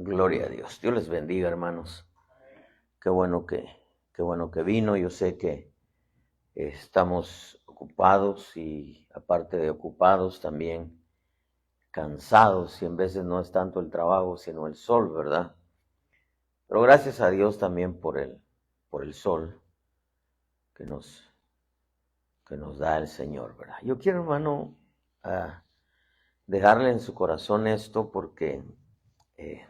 Gloria a Dios. Dios les bendiga, hermanos. Qué bueno que vino. Yo sé que estamos ocupados y aparte de ocupados también cansados y en veces no es tanto el trabajo sino el sol, ¿verdad? Pero gracias a Dios también por el sol que nos, que nos da el Señor, ¿verdad? Yo quiero, hermano, dejarle en su corazón esto porque eh,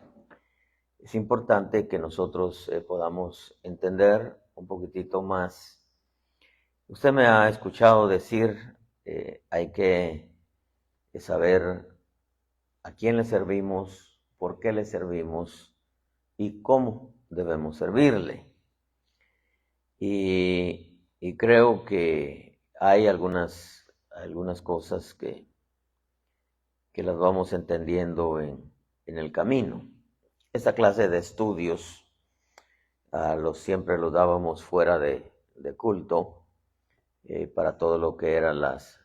es importante que nosotros podamos entender un poquitito más. Usted me ha escuchado decir, hay que saber a quién le servimos, por qué le servimos y cómo debemos servirle. Y creo que hay algunas cosas que las vamos entendiendo en el camino. Esta clase de estudios siempre los dábamos fuera de culto para todo lo que eran las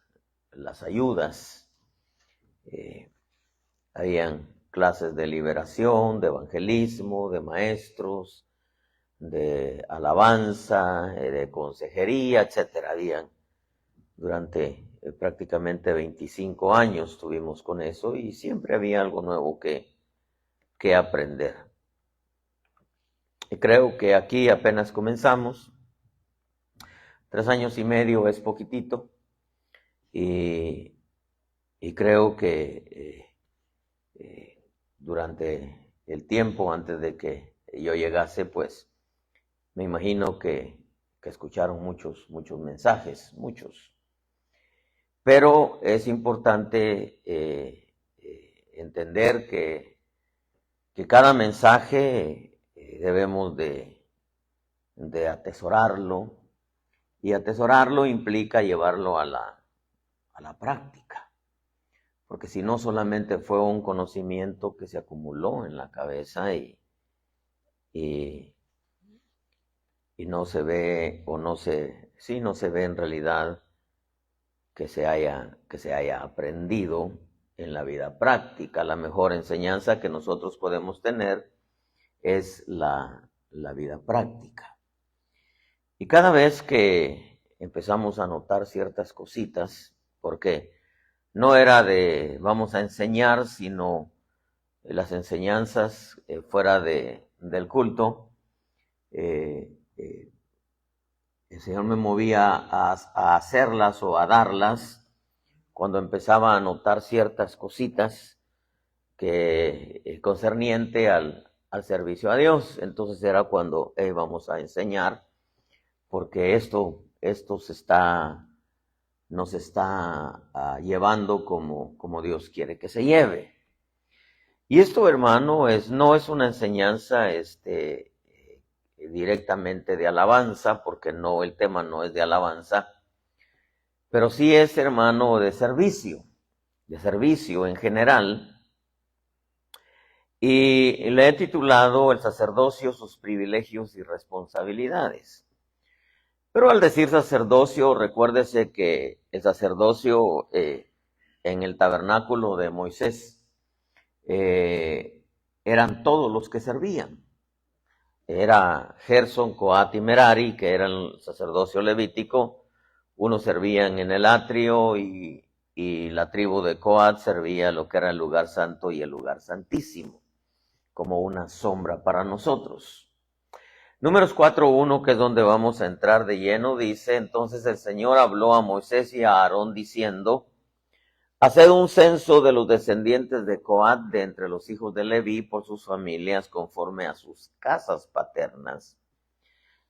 ayudas. Habían clases de liberación, de evangelismo, de maestros, de alabanza, de consejería, etcétera. Habían durante prácticamente 25 años estuvimos con eso y siempre había algo nuevo que aprender. Y creo que aquí apenas comenzamos. 3 años y medio es poquitito y creo que durante el tiempo antes de que yo llegase, pues me imagino que escucharon muchos mensajes, muchos. Pero es importante entender que cada mensaje debemos de atesorarlo, y atesorarlo implica llevarlo a la práctica, porque si no solamente fue un conocimiento que se acumuló en la cabeza y no se ve no se ve en realidad que se haya aprendido en la vida práctica. La mejor enseñanza que nosotros podemos tener es la vida práctica. Y cada vez que empezamos a notar ciertas cositas, porque no era de vamos a enseñar, sino las enseñanzas fuera del culto, el Señor me movía a hacerlas o a darlas cuando empezaba a notar ciertas cositas que concerniente al servicio a Dios. Entonces era cuando vamos a enseñar, porque esto nos está llevando como Dios quiere que se lleve. Y esto, hermano, no es una enseñanza directamente de alabanza, porque el tema no es de alabanza, pero sí es, hermano, de servicio en general. Y le he titulado El sacerdocio, sus privilegios y responsabilidades. Pero al decir sacerdocio, recuérdese que el sacerdocio en el tabernáculo de Moisés eran todos los que servían. Era Gerson, Coat y Merari, que eran el sacerdocio levítico. Unos servían en el atrio y la tribu de Coat servía lo que era el lugar santo y el lugar santísimo, como una sombra para nosotros. Números 4:1, que es donde vamos a entrar de lleno, dice: entonces el Señor habló a Moisés y a Aarón diciendo: haced un censo de los descendientes de Coat de entre los hijos de Leví por sus familias conforme a sus casas paternas.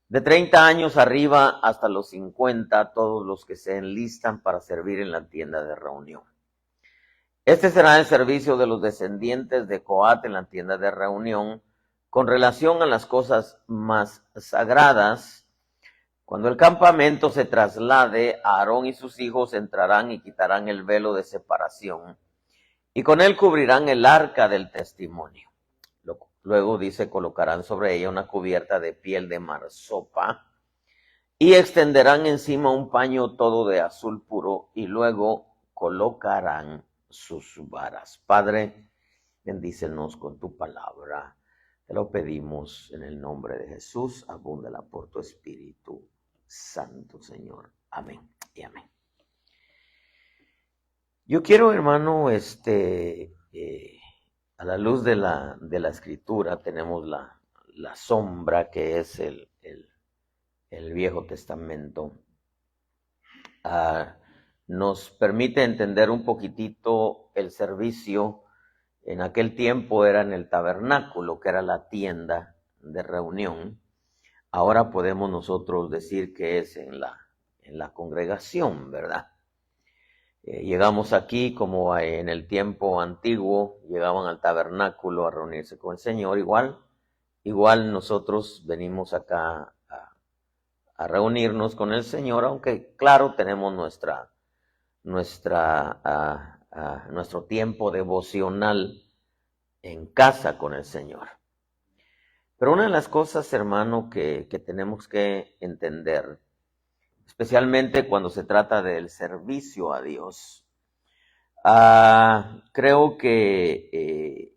De 30 años arriba hasta los 50, todos los que se enlistan para servir en la tienda de reunión. Este será el servicio de los descendientes de Coat en la tienda de reunión con relación a las cosas más sagradas. Cuando el campamento se traslade, Aarón y sus hijos entrarán y quitarán el velo de separación, y con él cubrirán el arca del testimonio. Luego dice, colocarán sobre ella una cubierta de piel de marsopa, y extenderán encima un paño todo de azul puro, y luego colocarán sus varas. Padre, Bendícenos con tu palabra. Te lo pedimos en el nombre de Jesús. Abúndala por tu Espíritu Santo, Señor. Amén y amén. Yo quiero, hermano, a la luz de la Escritura tenemos la sombra que es el Viejo Testamento. Nos permite entender un poquitito el servicio. En aquel tiempo era en el tabernáculo, que era la tienda de reunión. Ahora podemos nosotros decir que es en la congregación, ¿verdad? Llegamos aquí como en el tiempo antiguo, llegaban al tabernáculo a reunirse con el Señor. Igual nosotros venimos acá a reunirnos con el Señor, aunque claro, tenemos nuestro tiempo devocional en casa con el Señor. Pero una de las cosas, hermano, que tenemos que entender, especialmente cuando se trata del servicio a Dios, creo que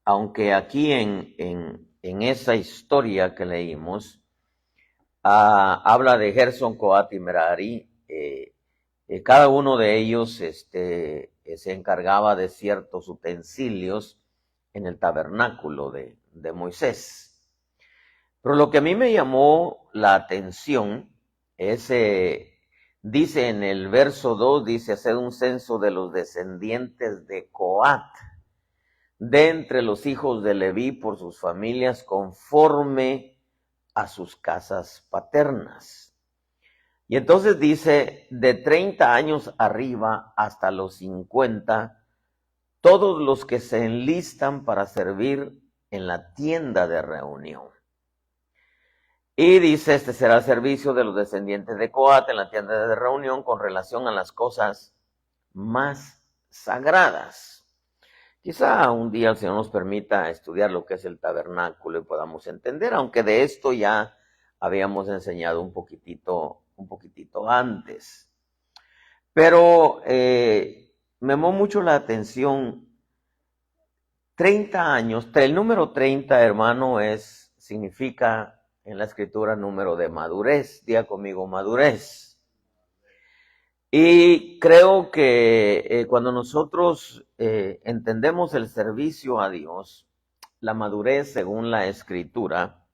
aunque aquí en esa historia que leímos, habla de Gersón, Coat y Merari, cada uno de ellos se encargaba de ciertos utensilios en el tabernáculo de Moisés. Pero lo que a mí me llamó la atención es, dice en el verso 2, dice, hacer un censo de los descendientes de Coat, de entre los hijos de Leví por sus familias, conforme a sus casas paternas. Y entonces dice, de 30 años arriba hasta los 50, todos los que se enlistan para servir en la tienda de reunión. Y dice, este será el servicio de los descendientes de Coat en la tienda de reunión con relación a las cosas más sagradas. Quizá un día el Señor nos permita estudiar lo que es el tabernáculo y podamos entender, aunque de esto ya habíamos enseñado un poquitito antes. Pero me llamó mucho la atención 30 años. El número 30, hermano, significa en la Escritura número de madurez. Diga conmigo, madurez. Y creo que cuando nosotros entendemos el servicio a Dios, la madurez según la Escritura,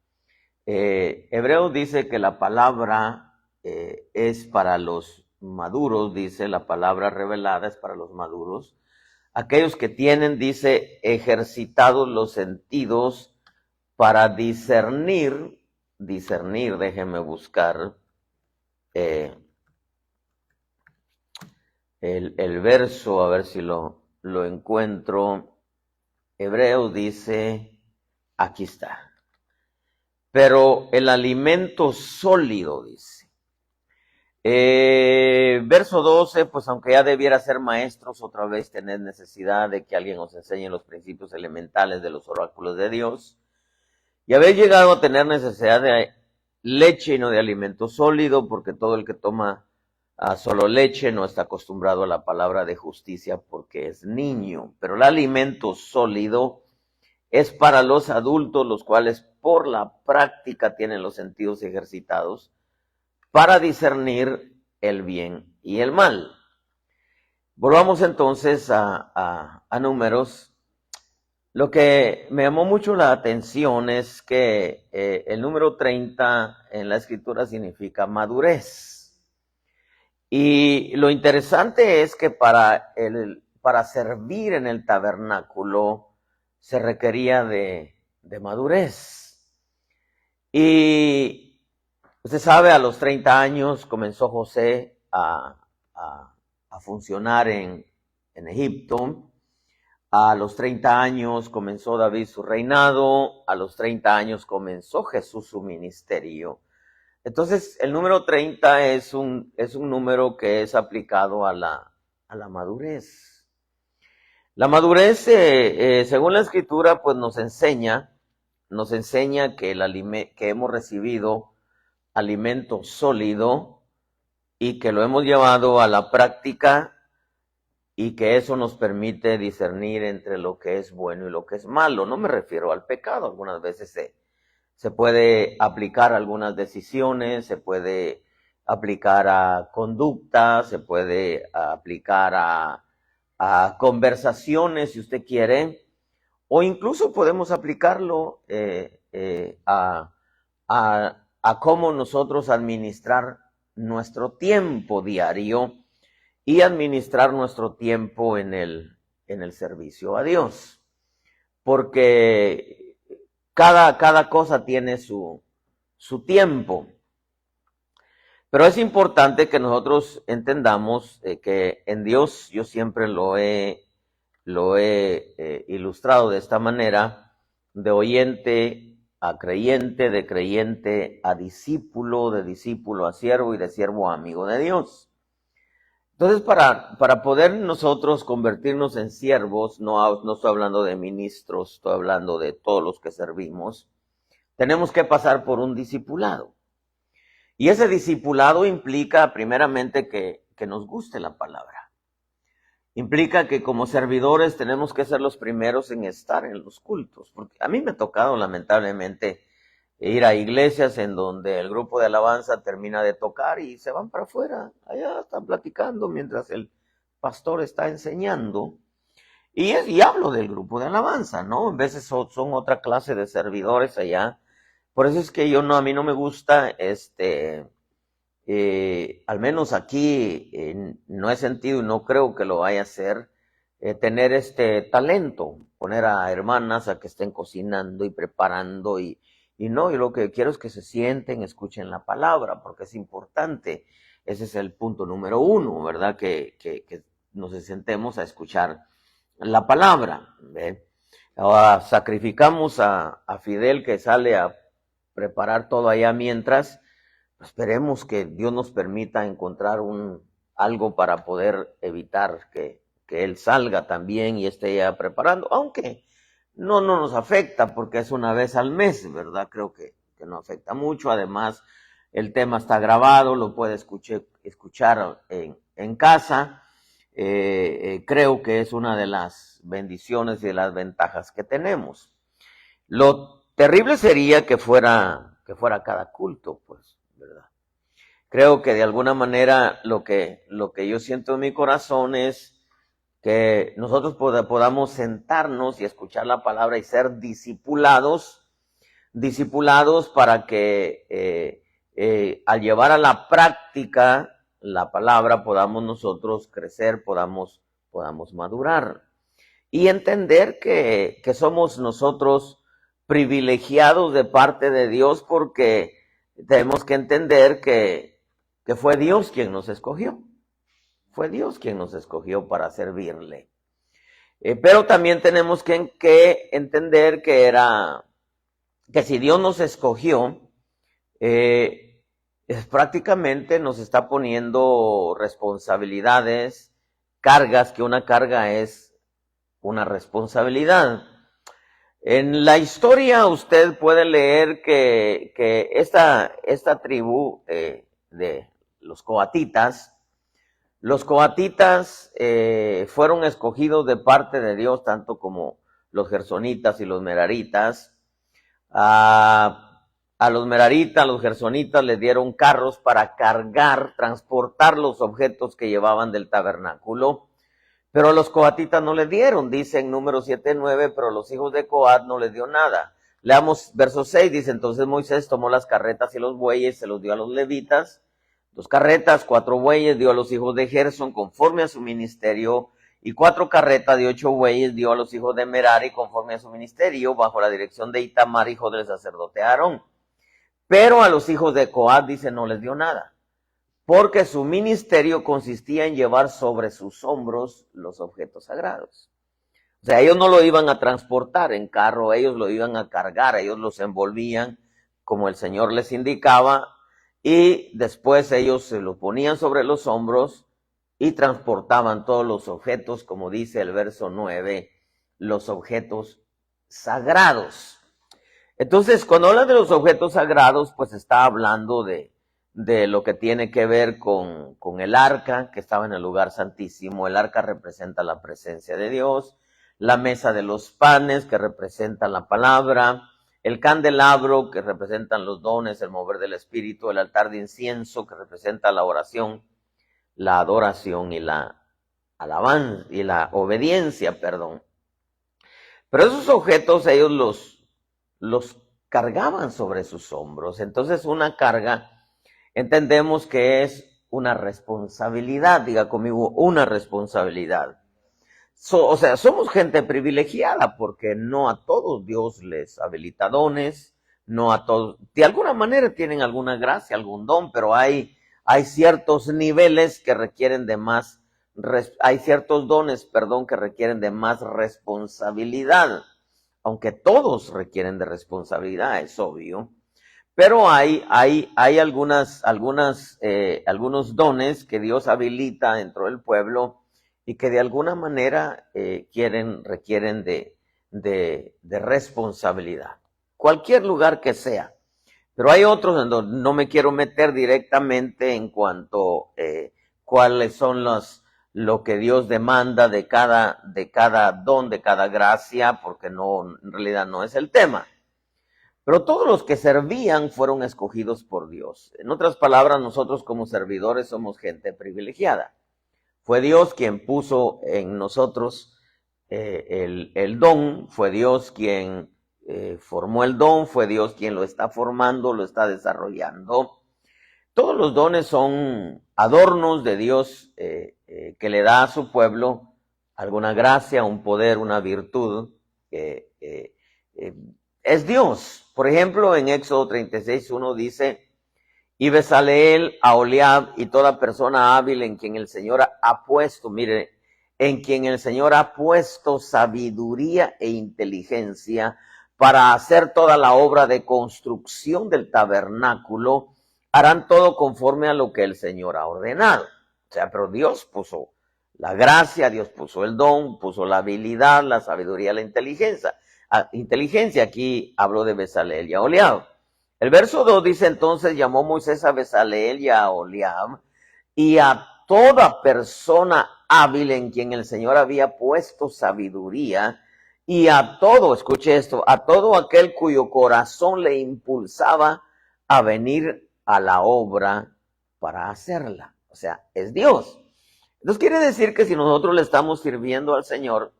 Hebreos dice que la palabra es para los maduros, dice la palabra revelada es para los maduros. Aquellos que tienen, dice, ejercitados los sentidos para discernir, déjenme buscar el verso, a ver si lo encuentro. Hebreos dice, aquí está. Pero el alimento sólido, dice. Verso 12, pues aunque ya debiera ser maestros, otra vez tenés necesidad de que alguien os enseñe los principios elementales de los oráculos de Dios. Y habéis llegado a tener necesidad de leche y no de alimento sólido, porque todo el que toma solo leche no está acostumbrado a la palabra de justicia porque es niño. Pero el alimento sólido es para los adultos, los cuales por la práctica tienen los sentidos ejercitados para discernir el bien y el mal. Volvamos entonces a Números. Lo que me llamó mucho la atención es que el número 30 en la Escritura significa madurez. Y lo interesante es que para servir en el tabernáculo se requería de madurez. Y usted sabe, a los 30 años comenzó José a funcionar en Egipto. A los 30 años comenzó David su reinado. A los 30 años comenzó Jesús su ministerio. Entonces, el número 30 es un número que es aplicado a la madurez. La madurez, según la Escritura, pues nos enseña que hemos recibido alimento sólido y que lo hemos llevado a la práctica y que eso nos permite discernir entre lo que es bueno y lo que es malo. No me refiero al pecado, algunas veces se puede aplicar a algunas decisiones, se puede aplicar a conducta, se puede aplicar a conversaciones, si usted quiere, o incluso podemos aplicarlo a cómo nosotros administrar nuestro tiempo diario y administrar nuestro tiempo en el servicio a Dios. Porque cada cosa tiene su tiempo. Pero es importante que nosotros entendamos que en Dios, yo siempre lo he ilustrado de esta manera, de oyente a creyente, de creyente a discípulo, de discípulo a siervo y de siervo a amigo de Dios. Entonces, para poder nosotros convertirnos en siervos, no estoy hablando de ministros, estoy hablando de todos los que servimos, tenemos que pasar por un discipulado. Y ese discipulado implica primeramente que nos guste la palabra. Implica que como servidores tenemos que ser los primeros en estar en los cultos. Porque a mí me ha tocado lamentablemente ir a iglesias en donde el grupo de alabanza termina de tocar y se van para afuera. Allá están platicando mientras el pastor está enseñando. Y hablo del grupo de alabanza, ¿no? A veces son otra clase de servidores allá. Por eso es que a mí no me gusta, al menos aquí no he sentido y no creo que lo vaya a hacer, tener este talento, poner a hermanas a que estén cocinando y preparando y no, yo lo que quiero es que se sienten, escuchen la palabra, porque es importante. Ese es el punto número 1, ¿verdad? Que nos sentemos a escuchar la palabra. ¿Ve? Ahora sacrificamos a Fidel que sale a preparar todo allá mientras. Esperemos que Dios nos permita encontrar algo para poder evitar que él salga también y esté ya preparando, aunque no nos afecta porque es una vez al mes, ¿verdad? Creo que no afecta mucho. Además, el tema está grabado, lo puede escuchar en casa. Creo que es una de las bendiciones y de las ventajas que tenemos. Lo terrible sería que fuera cada culto, pues, ¿verdad? Creo que de alguna manera lo que yo siento en mi corazón es que nosotros podamos sentarnos y escuchar la palabra y ser discipulados para que al llevar a la práctica la palabra podamos nosotros crecer, podamos madurar y entender que somos nosotros privilegiados de parte de Dios, porque tenemos que entender que fue Dios quien nos escogió. Fue Dios quien nos escogió para servirle. Pero también tenemos que entender que si Dios nos escogió, prácticamente nos está poniendo responsabilidades, cargas, que una carga es una responsabilidad. En la historia usted puede leer que esta tribu de los coatitas fueron escogidos de parte de Dios, tanto como los gersonitas y los meraritas. A los meraritas, los gersonitas les dieron carros para transportar los objetos que llevaban del tabernáculo, pero a los coatitas no les dieron. Dice en Números 7:9, pero los hijos de Coat no les dio nada. Leamos verso 6, dice: entonces Moisés tomó las carretas y los bueyes, se los dio a los levitas, 2 carretas, 4 bueyes dio a los hijos de Gersón conforme a su ministerio, y 4 carretas de 8 bueyes dio a los hijos de Merari conforme a su ministerio, bajo la dirección de Itamar, hijo del sacerdote Aarón. Pero a los hijos de Coat, dice, no les dio nada, porque su ministerio consistía en llevar sobre sus hombros los objetos sagrados. O sea, ellos no lo iban a transportar en carro, ellos lo iban a cargar, ellos los envolvían como el Señor les indicaba, y después ellos se lo ponían sobre los hombros y transportaban todos los objetos, como dice el verso 9, los objetos sagrados. Entonces, cuando habla de los objetos sagrados, pues está hablando de de lo que tiene que ver con el arca que estaba en el lugar santísimo. El arca representa la presencia de Dios, la mesa de los panes que representa la palabra, el candelabro que representan los dones, el mover del espíritu, el altar de incienso que representa la oración, la adoración y la alabanza y la obediencia, perdón. Pero esos objetos ellos los cargaban sobre sus hombros. Entonces una carga entendemos que es una responsabilidad, diga conmigo, una responsabilidad. O sea, somos gente privilegiada porque no a todos Dios les habilita dones, no a todos, de alguna manera tienen alguna gracia, algún don, pero hay ciertos niveles que requieren de más, hay ciertos dones, perdón, que requieren de más responsabilidad, aunque todos requieren de responsabilidad, es obvio. Pero hay algunos dones que Dios habilita dentro del pueblo y que de alguna manera requieren de responsabilidad. Cualquier lugar que sea. Pero hay otros en donde no me quiero meter directamente en cuanto cuáles son lo que Dios demanda de cada don, de cada gracia, porque no, en realidad no es el tema. Pero todos los que servían fueron escogidos por Dios. En otras palabras, nosotros como servidores somos gente privilegiada. Fue Dios quien puso en nosotros el don, fue Dios quien formó el don, fue Dios quien lo está formando, lo está desarrollando. Todos los dones son adornos de Dios que le da a su pueblo alguna gracia, un poder, una virtud. Es Dios. Por ejemplo, en Éxodo 36:1 dice, y Bezaleel, Aholiab y toda persona hábil en quien el Señor ha puesto, mire, en quien el Señor ha puesto sabiduría e inteligencia para hacer toda la obra de construcción del tabernáculo, harán todo conforme a lo que el Señor ha ordenado. O sea, pero Dios puso la gracia, Dios puso el don, puso la habilidad, la sabiduría, la inteligencia. Aquí hablo de Bezaleel y Aholiab. El verso 2 dice, entonces llamó Moisés a Bezaleel y a Aholiab y a toda persona hábil en quien el Señor había puesto sabiduría, y a todo, escuche esto, a todo aquel cuyo corazón le impulsaba a venir a la obra para hacerla. O sea, es Dios. Entonces quiere decir que si nosotros le estamos sirviendo al Señor,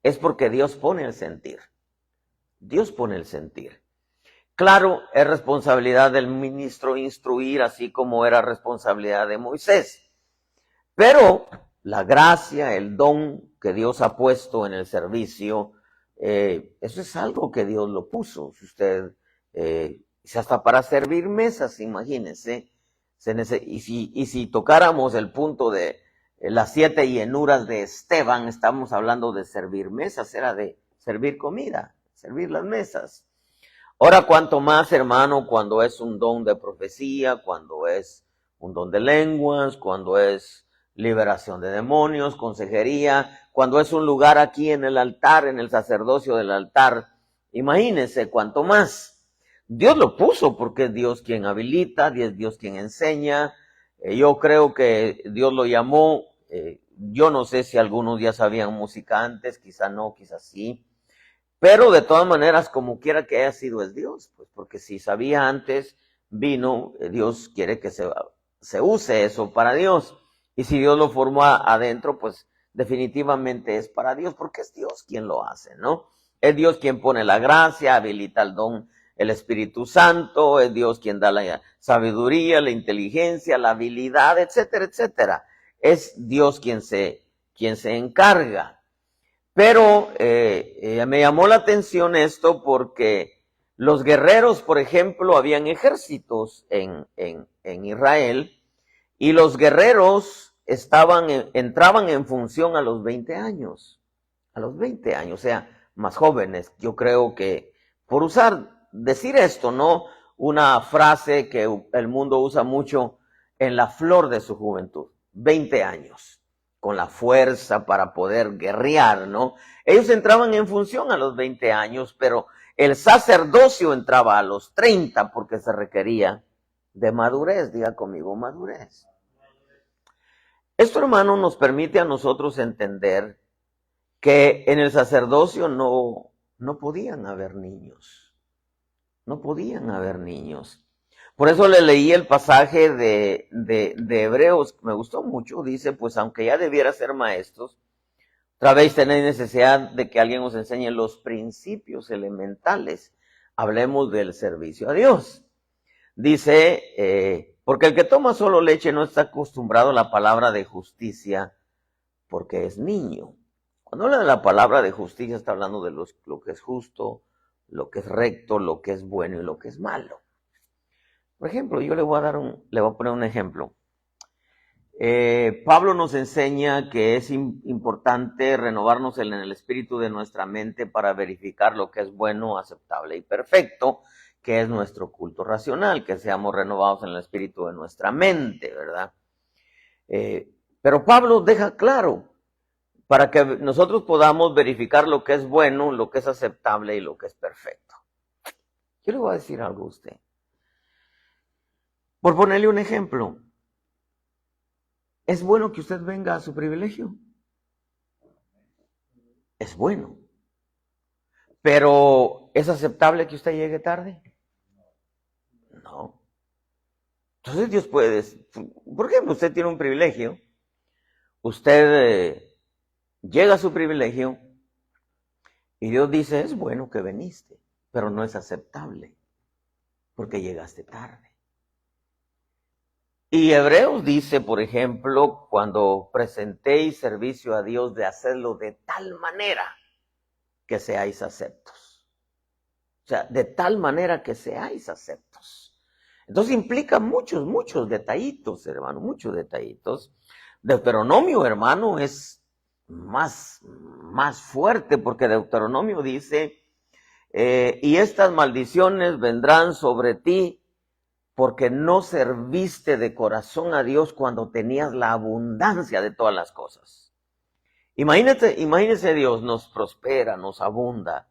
es porque Dios pone el sentir. Dios pone el sentir. Claro, es responsabilidad del ministro instruir, así como era responsabilidad de Moisés. Pero la gracia, el don que Dios ha puesto en el servicio, eso es algo que Dios lo puso. Si usted, hasta para servir mesas, imagínense. Y si tocáramos el punto de las 7 llenuras de Esteban, estamos hablando de servir mesas, era de servir comida, servir las mesas. Ahora, cuanto más, hermano, cuando es un don de profecía, cuando es un don de lenguas, cuando es liberación de demonios, consejería, cuando es un lugar aquí en el altar, en el sacerdocio del altar, imagínense cuanto más. Dios lo puso porque es Dios quien habilita, es Dios quien enseña. Yo creo que Dios lo llamó, yo no sé si algunos ya sabían música antes, quizá no, quizá sí. Pero de todas maneras, como quiera que haya sido, es Dios, pues porque si sabía antes, vino, Dios quiere que se use eso para Dios. Y si Dios lo formó adentro, pues definitivamente es para Dios, porque es Dios quien lo hace, ¿no? Es Dios quien pone la gracia, habilita el don, el Espíritu Santo, es Dios quien da la sabiduría, la inteligencia, la habilidad, etcétera, etcétera. Es Dios quien se encarga. Pero me llamó la atención esto porque los guerreros, por ejemplo, habían ejércitos en Israel, y los guerreros entraban en función a los 20 años. A los 20 años, o sea, más jóvenes. Yo creo que, por decir esto, ¿no? Una frase que el mundo usa mucho, en la flor de su juventud. 20 años. Con la fuerza para poder guerrear, ¿no? Ellos entraban en función a los 20 años, pero el sacerdocio entraba a los 30 porque se requería de madurez. Diga conmigo, madurez. Esto, hermano, nos permite a nosotros entender que en el sacerdocio no podían haber niños. No podían haber niños. Por eso le leí el pasaje de Hebreos, me gustó mucho. Dice, pues aunque ya debiera ser maestros, otra vez tenéis necesidad de que alguien os enseñe los principios elementales. Hablemos del servicio a Dios. Dice, porque el que toma solo leche no está acostumbrado a la palabra de justicia porque es niño. Cuando habla de la palabra de justicia está hablando de lo que es justo, lo que es recto, lo que es bueno y lo que es malo. Por ejemplo, yo le voy a poner un ejemplo. Pablo nos enseña que es importante renovarnos en el espíritu de nuestra mente para verificar lo que es bueno, aceptable y perfecto, que es nuestro culto racional, que seamos renovados en el espíritu de nuestra mente, ¿verdad? Pero Pablo deja claro, para que nosotros podamos verificar lo que es bueno, lo que es aceptable y lo que es perfecto. Yo le voy a decir algo a usted. Por ponerle un ejemplo, ¿es bueno que usted venga a su privilegio? Es bueno. ¿Pero es aceptable que usted llegue tarde? No. Entonces Dios puede decir, por ejemplo, usted tiene un privilegio, usted llega a su privilegio y Dios dice, es bueno que viniste, pero no es aceptable porque llegaste tarde. Y Hebreos dice, por ejemplo, cuando presentéis servicio a Dios, de hacerlo de tal manera que seáis aceptos. O sea, de tal manera que seáis aceptos. Entonces implica muchos detallitos, hermano, muchos detallitos. Deuteronomio, hermano, es más fuerte, porque Deuteronomio dice, y estas maldiciones vendrán sobre ti, porque no serviste de corazón a Dios cuando tenías la abundancia de todas las cosas. Imagínese Dios nos prospera, nos abunda,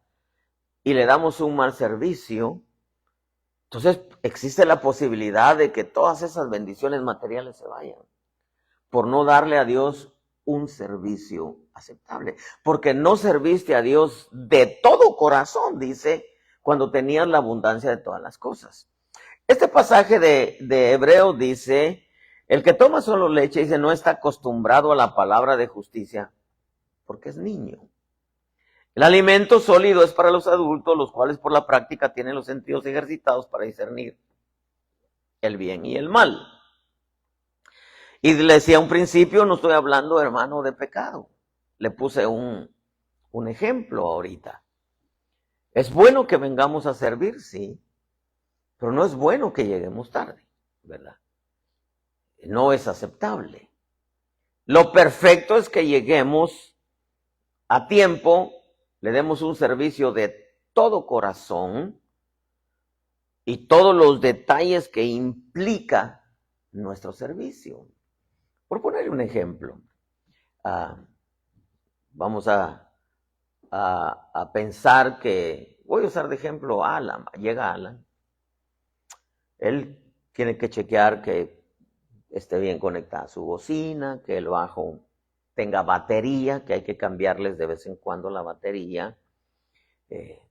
y le damos un mal servicio. Entonces existe la posibilidad de que todas esas bendiciones materiales se vayan, por no darle a Dios un servicio aceptable. Porque no serviste a Dios de todo corazón, dice, cuando tenías la abundancia de todas las cosas. Este pasaje de Hebreos dice, el que toma solo leche, dice, no está acostumbrado a la palabra de justicia, porque es niño. El alimento sólido es para los adultos, los cuales por la práctica tienen los sentidos ejercitados para discernir el bien y el mal. Y le decía un principio, no estoy hablando, hermano, de pecado. Le puse un ejemplo ahorita. Es bueno que vengamos a servir, sí, pero no es bueno que lleguemos tarde, ¿verdad? No es aceptable. Lo perfecto es que lleguemos a tiempo, le demos un servicio de todo corazón y todos los detalles que implica nuestro servicio. Por ponerle un ejemplo, vamos a pensar que, voy a usar de ejemplo a Alan, llega Alan. Él tiene que chequear que esté bien conectada su bocina, que el bajo tenga batería, que hay que cambiarles de vez en cuando la batería,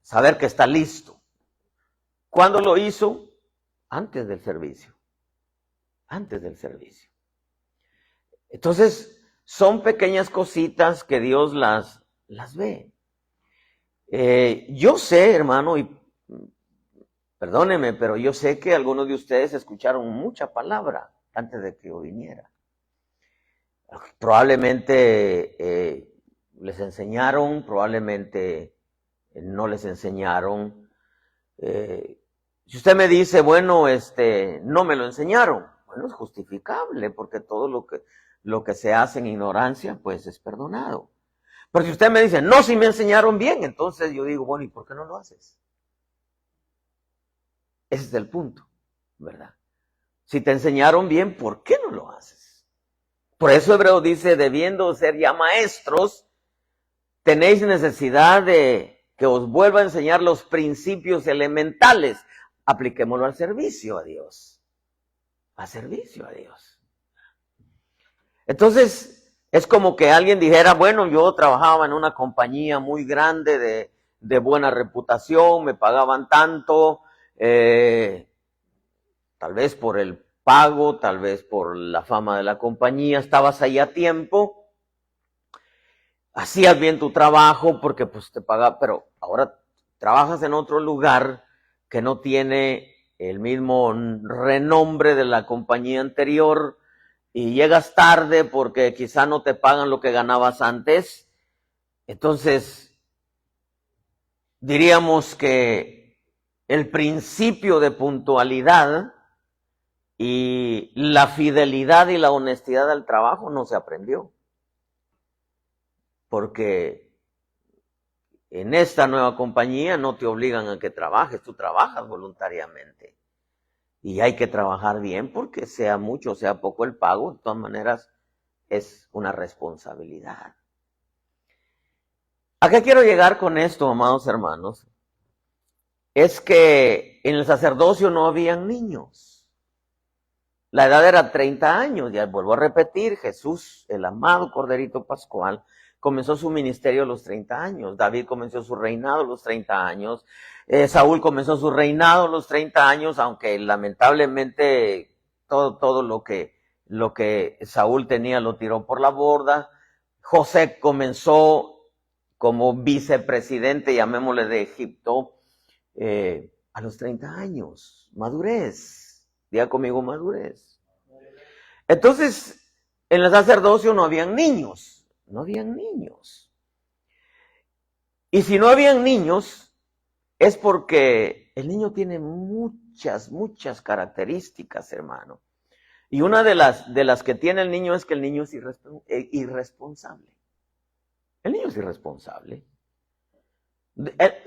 saber que está listo. ¿Cuándo lo hizo? Antes del servicio. Antes del servicio. Entonces, son pequeñas cositas que Dios las ve. Yo sé, hermano, y perdóneme, pero yo sé que algunos de ustedes escucharon mucha palabra antes de que yo viniera. Probablemente les enseñaron, probablemente no les enseñaron. Si usted me dice, bueno, no me lo enseñaron, bueno, es justificable, porque todo lo que se hace en ignorancia, pues es perdonado. Pero si usted me dice, no, si me enseñaron bien, entonces yo digo, bueno, ¿y por qué no lo haces? Ese es el punto, ¿verdad? Si te enseñaron bien, ¿por qué no lo haces? Por eso Hebreo dice, debiendo ser ya maestros, tenéis necesidad de que os vuelva a enseñar los principios elementales. Apliquémoslo al servicio a Dios. a servicio a Dios. Entonces, es como que alguien dijera, bueno, yo trabajaba en una compañía muy grande de buena reputación, me pagaban tanto, tal vez por el pago, tal vez por la fama de la compañía, estabas ahí a tiempo, hacías bien tu trabajo porque pues te pagaba, pero ahora trabajas en otro lugar que no tiene el mismo renombre de la compañía anterior y llegas tarde porque quizá no te pagan lo que ganabas antes. Entonces, diríamos que el principio de puntualidad y la fidelidad y la honestidad al trabajo no se aprendió. Porque en esta nueva compañía no te obligan a que trabajes, tú trabajas voluntariamente. Y hay que trabajar bien porque sea mucho o sea poco el pago, de todas maneras es una responsabilidad. ¿A qué quiero llegar con esto, amados hermanos? Es que en el sacerdocio no habían niños. La edad era 30 años, ya vuelvo a repetir, Jesús, el amado Corderito Pascual, comenzó su ministerio a los 30 años, David comenzó su reinado a los 30 años, Saúl comenzó su reinado a los 30 años, aunque lamentablemente todo lo que Saúl tenía lo tiró por la borda. José comenzó como vicepresidente, llamémosle, de Egipto, a los 30 años, madurez. Diga conmigo, madurez. Entonces, en el sacerdocio no habían niños. Y si no habían niños, es porque el niño tiene muchas características, hermano. Y una de las que tiene el niño es que el niño es irresponsable. El niño es irresponsable.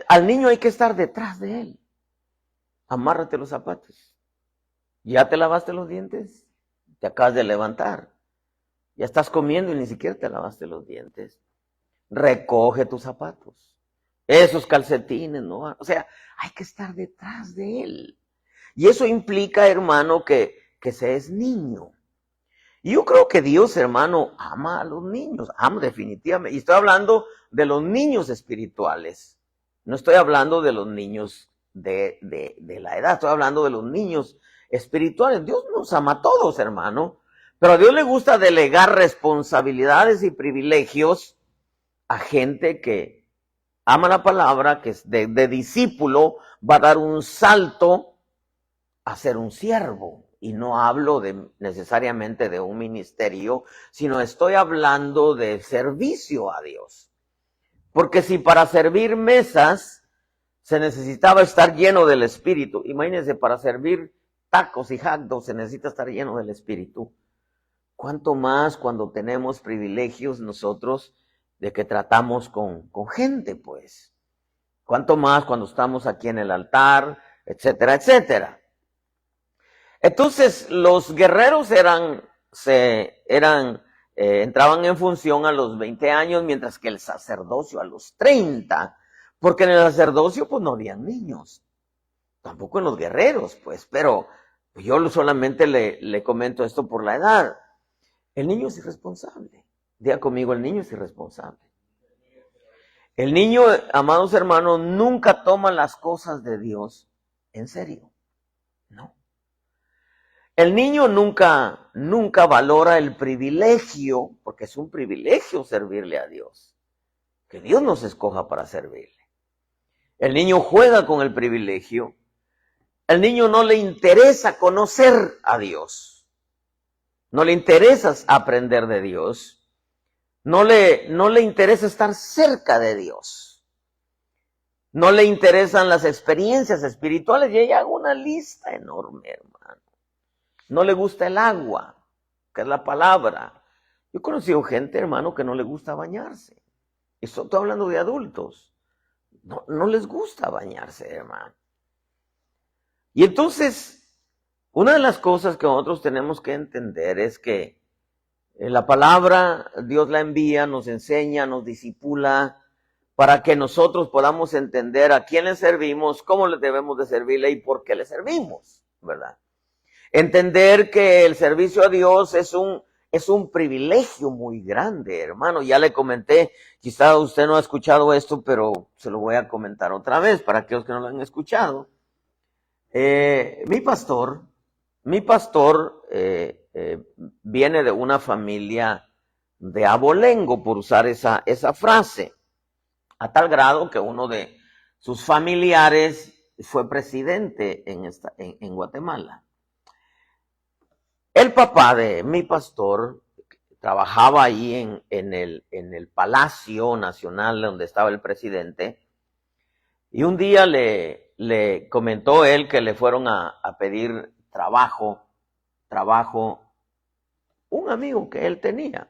Al niño hay que estar detrás de él. Amárrate los zapatos. ¿Ya te lavaste los dientes? Te acabas de levantar. Ya estás comiendo y ni siquiera te lavaste los dientes. Recoge tus zapatos. Esos calcetines, ¿no? O sea, hay que estar detrás de él. Y eso implica, hermano, que se es niño. Y yo creo que Dios, hermano, ama a los niños. Ama definitivamente. Y estoy hablando de los niños espirituales. No estoy hablando de los niños de la edad. Estoy hablando de los niños espirituales. Dios nos ama a todos, hermano, pero a Dios le gusta delegar responsabilidades y privilegios a gente que ama la palabra, que es de discípulo, va a dar un salto a ser un siervo. Y no hablo necesariamente de un ministerio, sino estoy hablando de servicio a Dios. Porque si para servir mesas se necesitaba estar lleno del Espíritu, imagínense, para servir tacos y hot dogs se necesita estar lleno del Espíritu. ¿Cuánto más cuando tenemos privilegios nosotros de que tratamos con gente, pues? ¿Cuánto más cuando estamos aquí en el altar, etcétera, etcétera? Entonces, los guerreros entraban en función a los 20 años, mientras que el sacerdocio a los 30, porque en el sacerdocio pues no habían niños, tampoco en los guerreros, pues, pero yo solamente le comento esto por la edad. El niño es irresponsable. Diga conmigo, el niño es irresponsable. El niño, amados hermanos, nunca toma las cosas de Dios en serio. No. El niño nunca valora el privilegio, porque es un privilegio servirle a Dios. Que Dios nos escoja para servirle. El niño juega con el privilegio. Al niño no le interesa conocer a Dios. No le interesa aprender de Dios. No le interesa estar cerca de Dios. No le interesan las experiencias espirituales. Y ella hago una lista enorme, hermano. No le gusta el agua, que es la palabra. Yo he conocido gente, hermano, que no le gusta bañarse. Estoy hablando de adultos. No les gusta bañarse, hermano. Y entonces, una de las cosas que nosotros tenemos que entender es que la palabra Dios la envía, nos enseña, nos disipula, para que nosotros podamos entender a quién le servimos, cómo le debemos de servirle y por qué le servimos, ¿verdad? Entender que el servicio a Dios es un privilegio muy grande, hermano. Ya le comenté, quizá usted no ha escuchado esto, pero se lo voy a comentar otra vez para aquellos que no lo han escuchado. Mi pastor viene de una familia de abolengo, por usar esa frase, a tal grado que uno de sus familiares fue presidente en Guatemala. El papá de mi pastor trabajaba ahí en el Palacio Nacional donde estaba el presidente, y un día le comentó él que le fueron a pedir trabajo un amigo que él tenía.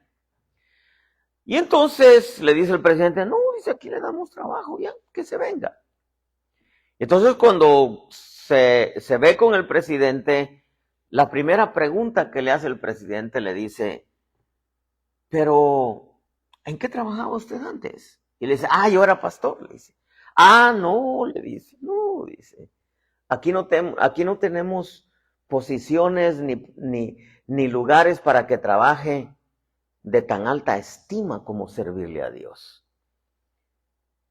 Y entonces le dice el presidente, no, dice, aquí le damos trabajo, ya, que se venga. Entonces cuando se ve con el presidente, la primera pregunta que le hace el presidente le dice, pero, ¿en qué trabajaba usted antes? Y le dice, yo era pastor, le dice. No, le dice, no, dice, aquí no tenemos posiciones ni lugares para que trabaje de tan alta estima como servirle a Dios.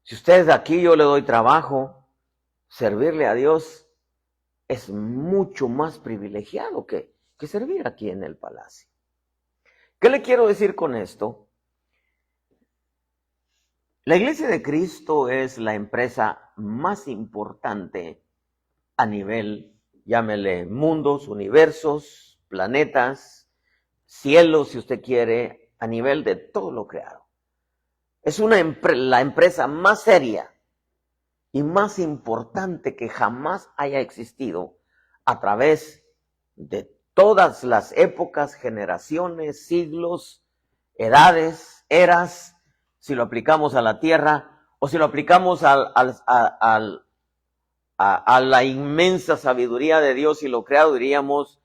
Si usted es de aquí, yo le doy trabajo, servirle a Dios es mucho más privilegiado que servir aquí en el palacio. ¿Qué le quiero decir con esto? La Iglesia de Cristo es la empresa más importante a nivel, llámele, mundos, universos, planetas, cielos, si usted quiere, a nivel de todo lo creado. Es la empresa más seria y más importante que jamás haya existido a través de todas las épocas, generaciones, siglos, edades, eras, si lo aplicamos a la tierra o si lo aplicamos a la inmensa sabiduría de Dios y lo creado, diríamos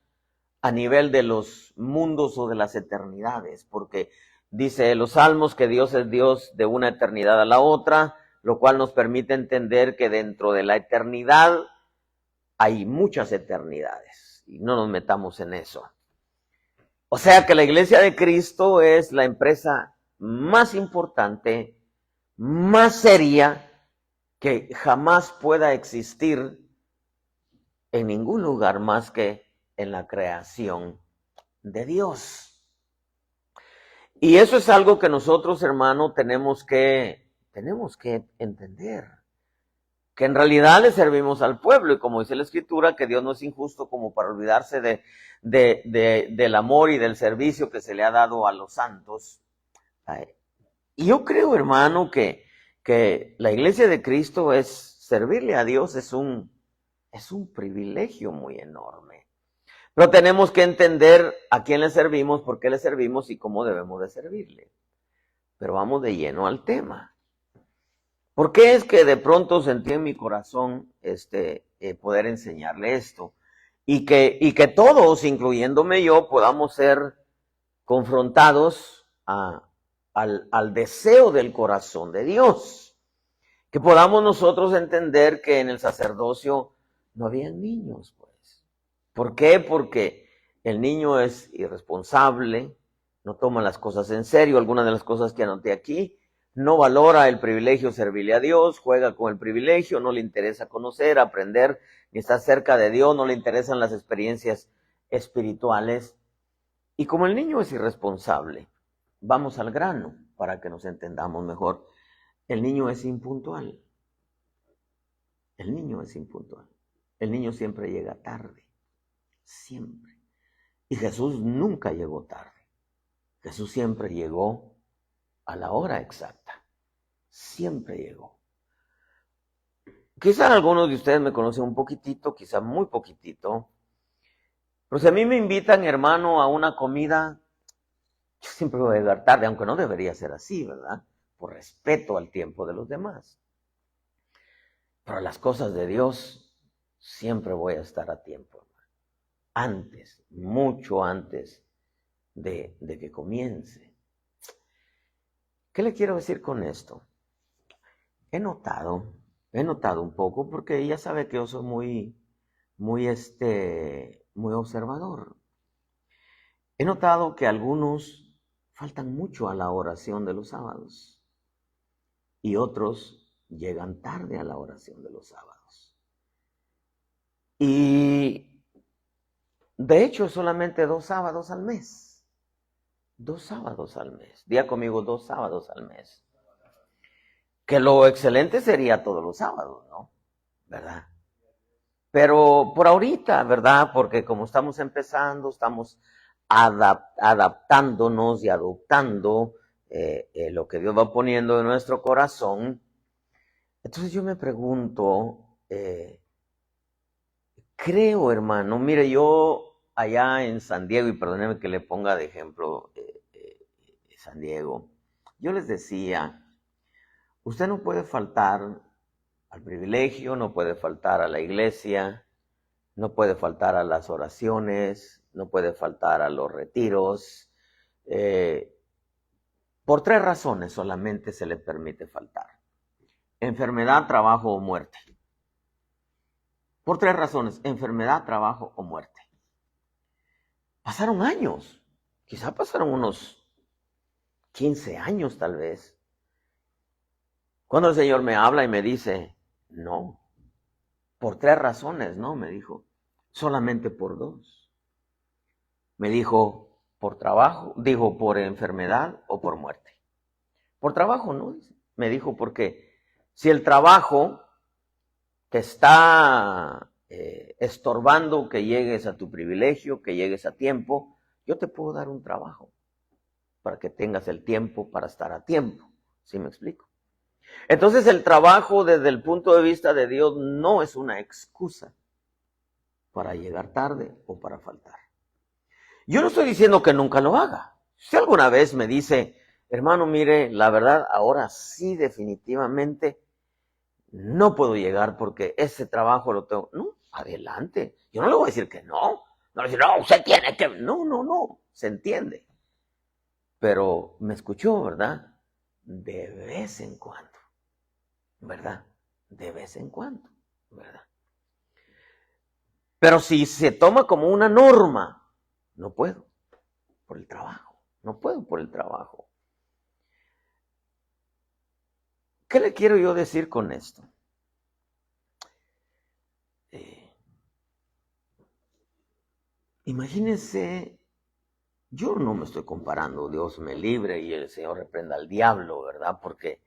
a nivel de los mundos o de las eternidades, porque dice los Salmos que Dios es Dios de una eternidad a la otra, lo cual nos permite entender que dentro de la eternidad hay muchas eternidades, y no nos metamos en eso. O sea que la Iglesia de Cristo es la empresa más importante, más seria, que jamás pueda existir en ningún lugar más que en la creación de Dios. Y eso es algo que nosotros, hermano, tenemos que entender. Que en realidad le servimos al pueblo, y como dice la Escritura, que Dios no es injusto como para olvidarse del amor y del servicio que se le ha dado a los santos. Y yo creo, hermano, que la Iglesia de Cristo servirle a Dios es un privilegio muy enorme. Pero tenemos que entender a quién le servimos, por qué le servimos y cómo debemos de servirle. Pero vamos de lleno al tema. ¿Por qué es que de pronto sentí en mi corazón poder enseñarle esto? Y que todos, incluyéndome yo, podamos ser confrontados al deseo del corazón de Dios. Que podamos nosotros entender que en el sacerdocio no habían niños, pues. ¿Por qué? Porque el niño es irresponsable, no toma las cosas en serio. Algunas de las cosas que anoté aquí, no valora el privilegio de servirle a Dios, juega con el privilegio, no le interesa conocer, aprender, ni estar cerca de Dios, no le interesan las experiencias espirituales. Y como el niño es irresponsable, vamos al grano para que nos entendamos mejor. El niño es impuntual. El niño es impuntual. El niño siempre llega tarde. Siempre. Y Jesús nunca llegó tarde. Jesús siempre llegó a la hora exacta. Siempre llegó. Quizá algunos de ustedes me conocen un poquitito, quizá muy poquitito. Pero si a mí me invitan, hermano, a una comida, yo siempre voy a llegar tarde, aunque no debería ser así, ¿verdad? Por respeto al tiempo de los demás. Pero las cosas de Dios, siempre voy a estar a tiempo. Antes, mucho antes de que comience. ¿Qué le quiero decir con esto? He notado un poco, porque ella sabe que yo soy muy muy observador. He notado que algunos faltan mucho a la oración de los sábados y otros llegan tarde a la oración de los sábados. Y de hecho solamente 2 sábados al mes. 2 sábados al mes. Diga conmigo, 2 sábados al mes. Que lo excelente sería todos los sábados, ¿no? ¿Verdad? Pero por ahorita, ¿verdad? Porque como estamos empezando, estamos adaptándonos y adoptando lo que Dios va poniendo en nuestro corazón. Entonces yo me pregunto, creo, hermano, mire, yo allá en San Diego, y perdóneme que le ponga de ejemplo San Diego, yo les decía, usted no puede faltar al privilegio, no puede faltar a la iglesia, no puede faltar a las oraciones, no puede faltar a los retiros. Por 3 razones solamente se le permite faltar: enfermedad, trabajo o muerte. Por 3 razones: enfermedad, trabajo o muerte. Pasaron años, quizá pasaron unos 15 años tal vez, cuando el Señor me habla y me dice, no, por 3 razones, no, me dijo, solamente por 2. Me dijo, por trabajo, dijo, por enfermedad o por muerte. Por trabajo, no, me dijo, porque si el trabajo te está estorbando que llegues a tu privilegio, que llegues a tiempo, yo te puedo dar un trabajo para que tengas el tiempo para estar a tiempo. ¿Sí me explico? Entonces el trabajo desde el punto de vista de Dios no es una excusa para llegar tarde o para faltar. Yo no estoy diciendo que nunca lo haga. Si alguna vez me dice, hermano, mire, la verdad, ahora sí definitivamente no puedo llegar porque ese trabajo lo tengo. No, adelante. Yo no le voy a decir que no. No le voy a decir, no, usted tiene que... No, se entiende. Pero me escuchó, ¿verdad? De vez en cuando, ¿verdad? De vez en cuando, ¿verdad? Pero si se toma como una norma, no puedo por el trabajo, no puedo por el trabajo. ¿Qué le quiero yo decir con esto? Imagínense, yo no me estoy comparando, Dios me libre y el Señor reprenda al diablo, ¿verdad? Porque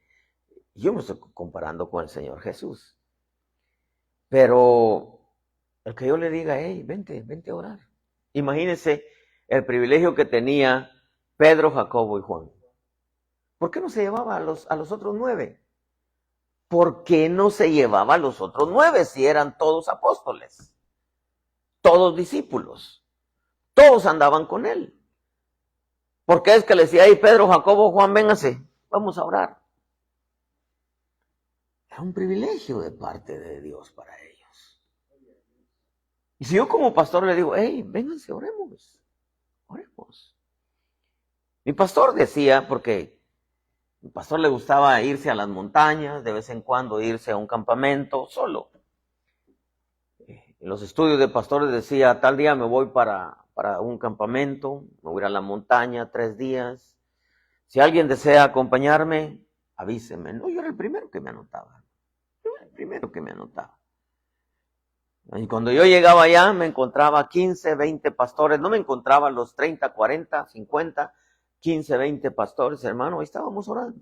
yo me estoy comparando con el Señor Jesús. Pero el que yo le diga, hey, vente a orar. Imagínense el privilegio que tenía Pedro, Jacobo y Juan. ¿Por qué no se llevaba a los otros 9? ¿Por qué no se llevaba a los otros 9 si eran todos apóstoles? Todos discípulos. Todos andaban con él. ¿Por qué es que le decía, hey, Pedro, Jacobo, Juan, vénganse, vamos a orar? Era un privilegio de parte de Dios para ellos. Y si yo como pastor le digo, hey, vénganse, oremos. Mi pastor decía, porque mi pastor le gustaba irse a las montañas, de vez en cuando irse a un campamento solo. En los estudios de pastores decía, tal día me voy para un campamento, me voy a ir a la montaña 3 días. Si alguien desea acompañarme, avíseme. No, yo era el primero que me anotaba. Y cuando yo llegaba allá, me encontraba 15, 20 pastores. No me encontraba los 30, 40, 50, 15, 20 pastores, hermano. Ahí estábamos orando.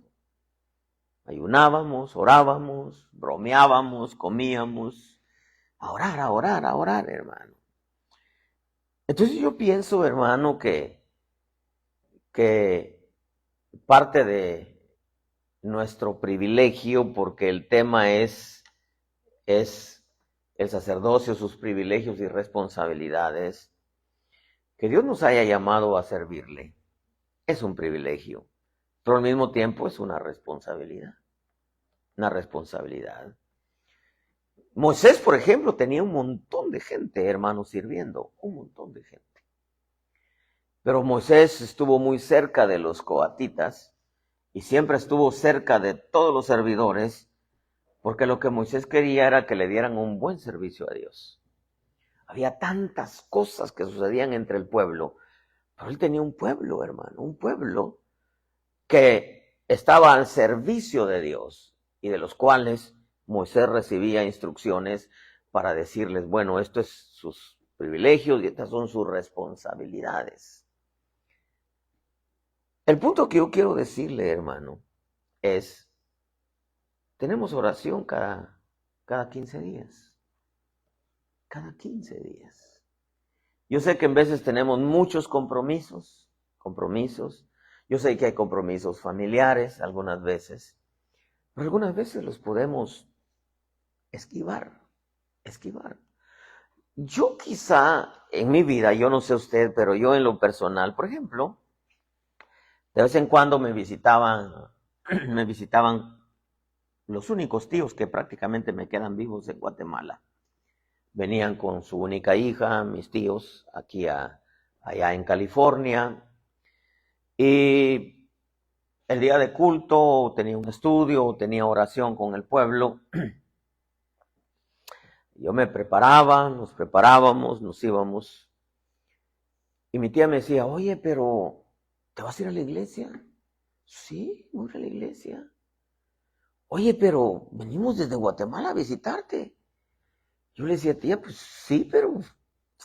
Ayunábamos, orábamos, bromeábamos, comíamos. A orar, hermano. Entonces yo pienso, hermano, que parte de nuestro privilegio, porque el tema es el sacerdocio, sus privilegios y responsabilidades, que Dios nos haya llamado a servirle, es un privilegio, pero al mismo tiempo es una responsabilidad. Moisés, por ejemplo, tenía un montón de gente, hermanos, sirviendo, un montón de gente. Pero Moisés estuvo muy cerca de los coatitas y siempre estuvo cerca de todos los servidores, porque lo que Moisés quería era que le dieran un buen servicio a Dios. Había tantas cosas que sucedían entre el pueblo. Pero él tenía un pueblo, hermano, un pueblo que estaba al servicio de Dios y de los cuales Moisés recibía instrucciones para decirles, bueno, esto es sus privilegios y estas son sus responsabilidades. El punto que yo quiero decirle, hermano, es, tenemos oración cada 15 días. Cada 15 días. Yo sé que en veces tenemos muchos compromisos. Yo sé que hay compromisos familiares algunas veces, pero algunas veces los podemos esquivar. Yo quizá en mi vida, yo no sé usted, pero yo en lo personal, por ejemplo, de vez en cuando me visitaban los únicos tíos que prácticamente me quedan vivos en Guatemala. Venían con su única hija, mis tíos, allá en California. Y el día de culto tenía un estudio, tenía oración con el pueblo. Yo me preparaba, nos preparábamos, nos íbamos. Y mi tía me decía, oye, pero ¿te vas a ir a la iglesia? Sí, voy a ir a la iglesia. Oye, pero venimos desde Guatemala a visitarte. Yo le decía, tía, pues sí, pero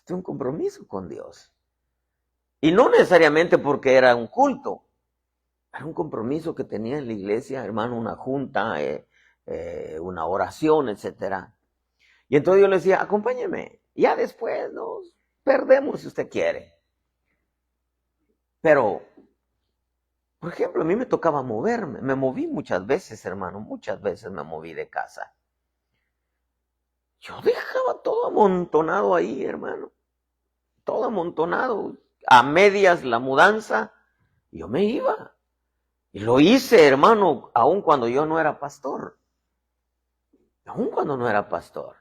tengo un compromiso con Dios. Y no necesariamente porque era un culto, era un compromiso que tenía en la iglesia, hermano, una junta, una oración, etc. Y entonces yo le decía, acompáñeme, ya después nos perdemos si usted quiere. Pero, por ejemplo, a mí me tocaba moverme, me moví muchas veces, hermano, muchas veces me moví de casa. Yo dejaba todo amontonado ahí, hermano, todo amontonado, a medias la mudanza, yo me iba. Y lo hice, hermano, aun cuando yo no era pastor. Aun cuando no era pastor.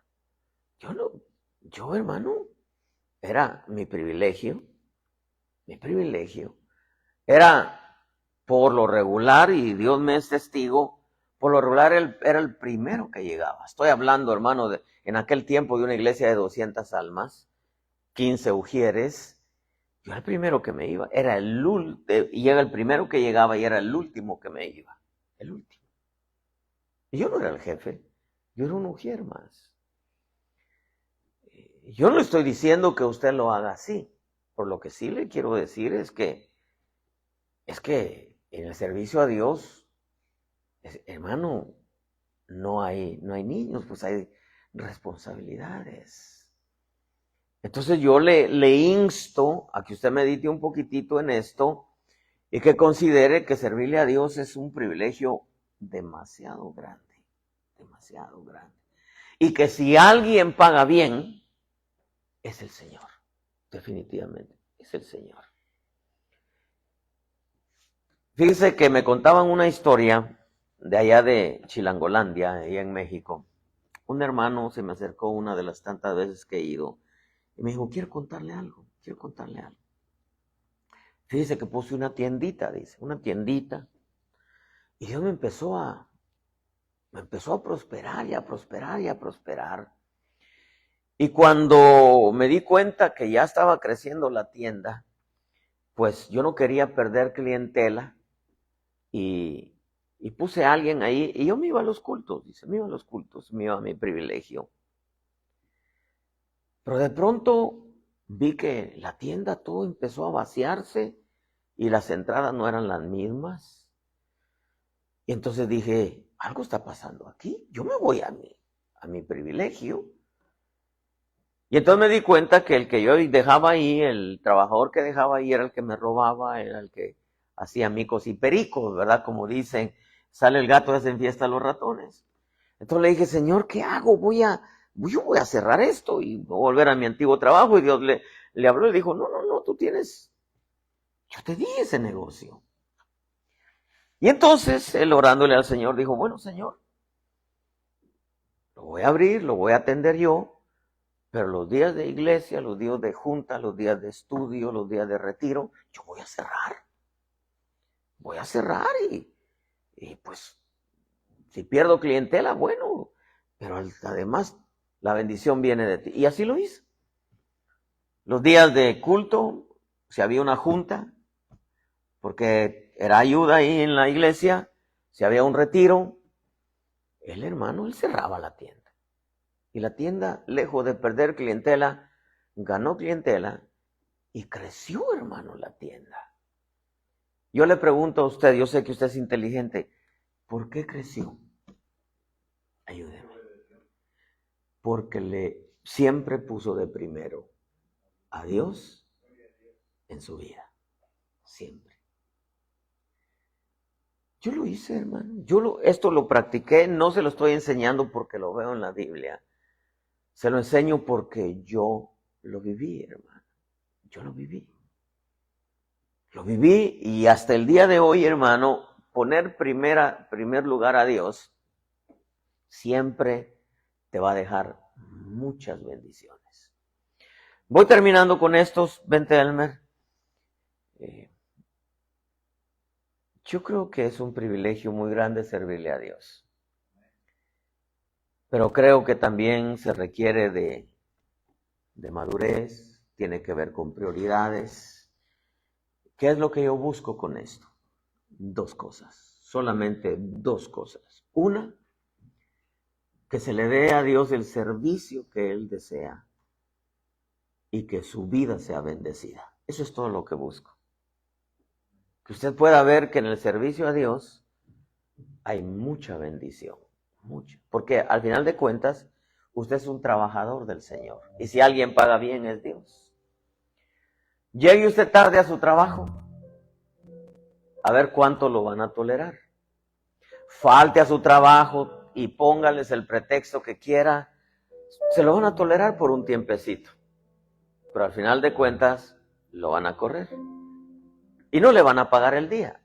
Yo, hermano, era mi privilegio. Era por lo regular, y Dios me es testigo, por lo regular era el primero que llegaba. Estoy hablando, hermano, en aquel tiempo de una iglesia de 200 almas, 15 ujieres. Yo era el primero que me iba, y era el primero que llegaba y era el último que me iba. El último. Y yo no era el jefe, yo era un ujier más. Yo no estoy diciendo que usted lo haga así. Por lo que sí le quiero decir es que en el servicio a Dios, hermano, no hay niños, pues hay responsabilidades. Entonces yo le insto a que usted medite un poquitito en esto y que considere que servirle a Dios es un privilegio demasiado grande, demasiado grande. Y que si alguien paga bien, es el Señor, definitivamente, es el Señor. Fíjese que me contaban una historia de allá de Chilangolandia, allá en México. Un hermano se me acercó una de las tantas veces que he ido y me dijo, quiero contarle algo. Fíjese que puse una tiendita, dice, una tiendita. Y Dios me empezó a prosperar y a prosperar. Y cuando me di cuenta que ya estaba creciendo la tienda, pues yo no quería perder clientela y puse a alguien ahí y yo me iba a los cultos, me iba a mi privilegio. Pero de pronto vi que la tienda todo empezó a vaciarse y las entradas no eran las mismas. Y entonces dije, algo está pasando aquí, yo me voy a mi privilegio. Y entonces me di cuenta que el que yo dejaba ahí, el trabajador que dejaba ahí era el que me robaba, era el que hacía micos y pericos, ¿verdad? Como dicen, sale el gato, hacen fiesta los ratones. Entonces le dije, Señor, ¿qué hago? Yo voy a cerrar esto y voy a volver a mi antiguo trabajo. Y Dios le habló y le dijo, no, yo te di ese negocio. Y entonces él orándole al Señor dijo, bueno, Señor, lo voy a abrir, lo voy a atender yo. Pero los días de iglesia, los días de junta, los días de estudio, los días de retiro, yo voy a cerrar. Voy a cerrar y pues si pierdo clientela, bueno, pero además la bendición viene de ti. Y así lo hice. Los días de culto, si había una junta, porque era ayuda ahí en la iglesia, si había un retiro, el hermano, él cerraba la tienda. Y la tienda, lejos de perder clientela, ganó clientela y creció, hermano, la tienda. Yo le pregunto a usted, yo sé que usted es inteligente, ¿por qué creció? Ayúdeme. Porque siempre puso de primero a Dios en su vida. Siempre. Yo lo hice, hermano. Esto lo practiqué, no se lo estoy enseñando porque lo veo en la Biblia. Se lo enseño porque yo lo viví, hermano. Yo lo viví. Lo viví y hasta el día de hoy, hermano, poner primer lugar a Dios siempre te va a dejar muchas bendiciones. Voy terminando con estos, vente Elmer. Yo creo que es un privilegio muy grande servirle a Dios. Pero creo que también se requiere de madurez, tiene que ver con prioridades. ¿Qué es lo que yo busco con esto? Dos cosas, solamente dos cosas. Una, que se le dé a Dios el servicio que Él desea y que su vida sea bendecida. Eso es todo lo que busco. Que usted pueda ver que en el servicio a Dios hay mucha bendición, mucha. Porque al final de cuentas, usted es un trabajador del Señor. Y si alguien paga bien es Dios. Llegue usted tarde a su trabajo, a ver cuánto lo van a tolerar. Falte a su trabajo y póngales el pretexto que quiera, se lo van a tolerar por un tiempecito. Pero al final de cuentas, lo van a correr. Y no le van a pagar el día.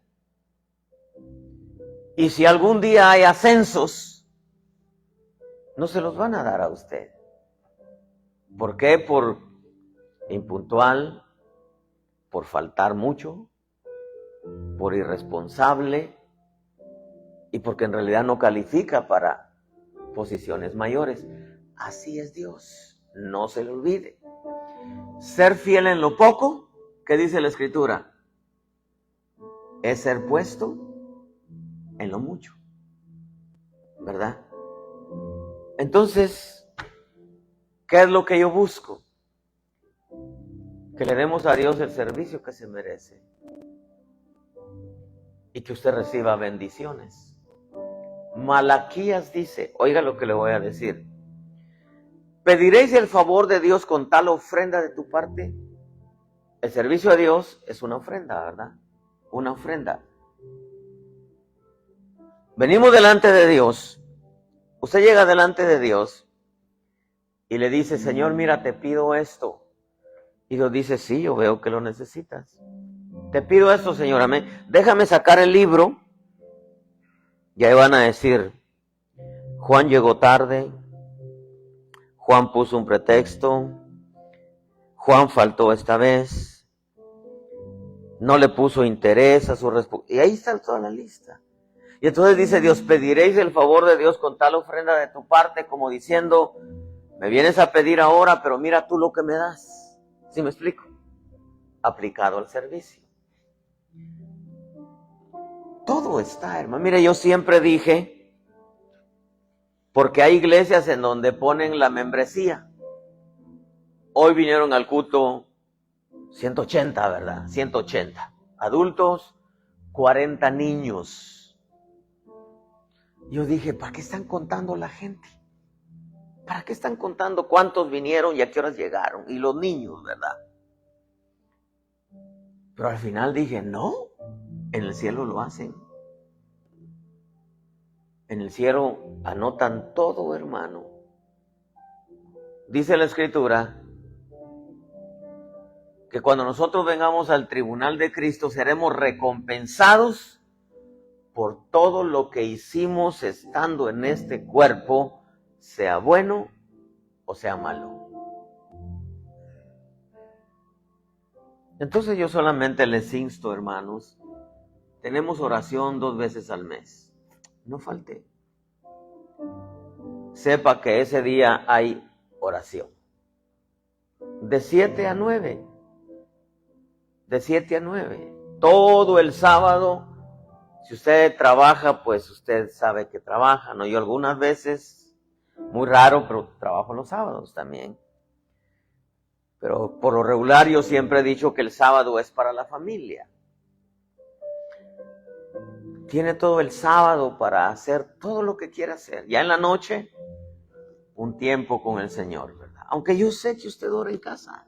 Y si algún día hay ascensos, no se los van a dar a usted. ¿Por qué? Por impuntual, por faltar mucho, por irresponsable y porque en realidad no califica para posiciones mayores. Así es Dios, no se le olvide. Ser fiel en lo poco, ¿qué dice la Escritura? Es ser puesto en lo mucho, ¿verdad? Entonces, ¿qué es lo que yo busco? Que le demos a Dios el servicio que se merece y que usted reciba bendiciones. Malaquías dice, oiga lo que le voy a decir, ¿pediréis el favor de Dios con tal ofrenda de tu parte? El servicio a Dios es una ofrenda, ¿verdad? Una ofrenda. Venimos delante de Dios. Usted llega delante de Dios y le dice, Señor, mira, te pido esto. Y Dios dice, sí, yo veo que lo necesitas. Te pido esto, Señor, amén. Déjame sacar el libro. Y ahí van a decir, Juan llegó tarde, Juan puso un pretexto, Juan faltó esta vez, no le puso interés a su respuesta. Y ahí está toda la lista. Y entonces dice Dios, pediréis el favor de Dios con tal ofrenda de tu parte, como diciendo, me vienes a pedir ahora, pero mira tú lo que me das. ¿Sí me explico? Aplicado al servicio. Todo está, hermano. Mire, yo siempre dije, porque hay iglesias en donde ponen la membresía. Hoy vinieron al culto 180, ¿verdad? 180. Adultos, 40 niños. Yo dije, ¿para qué están contando la gente? ¿Para qué están contando cuántos vinieron y a qué horas llegaron? Y los niños, ¿verdad? Pero al final dije, no, en el cielo lo hacen. En el cielo anotan todo, hermano. Dice la Escritura que cuando nosotros vengamos al tribunal de Cristo seremos recompensados por todo lo que hicimos estando en este cuerpo, sea bueno o sea malo. Entonces yo solamente les insto, hermanos, tenemos oración 2 veces al mes. No falte. Sepa que ese día hay oración. de 7 a 9. De 7 a 9. Todo el sábado. Si usted trabaja, pues usted sabe que trabaja, ¿no? Yo algunas veces, muy raro, pero trabajo los sábados también. Pero por lo regular yo siempre he dicho que el sábado es para la familia. Tiene todo el sábado para hacer todo lo que quiera hacer. Ya en la noche, un tiempo con el Señor, ¿verdad? Aunque yo sé que usted ora en casa.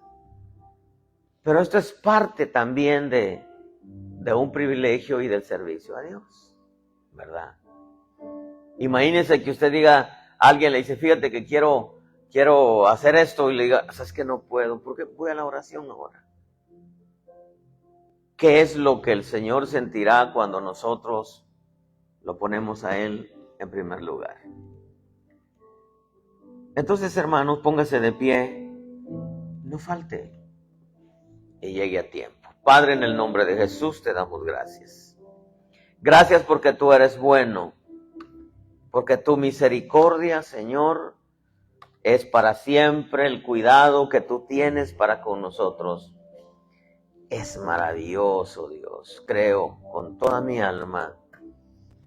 Pero esto es parte también de un privilegio y del servicio a Dios, ¿verdad? Imagínese que usted diga, alguien le dice, fíjate que quiero hacer esto, y le diga, ¿sabes que no puedo? Porque voy a la oración ahora. ¿Qué es lo que el Señor sentirá cuando nosotros lo ponemos a Él en primer lugar? Entonces, hermanos, póngase de pie, no falte y llegue a tiempo. Padre, en el nombre de Jesús te damos gracias. Gracias porque tú eres bueno, porque tu misericordia, Señor, es para siempre. El cuidado que tú tienes para con nosotros es maravilloso, Dios. Creo con toda mi alma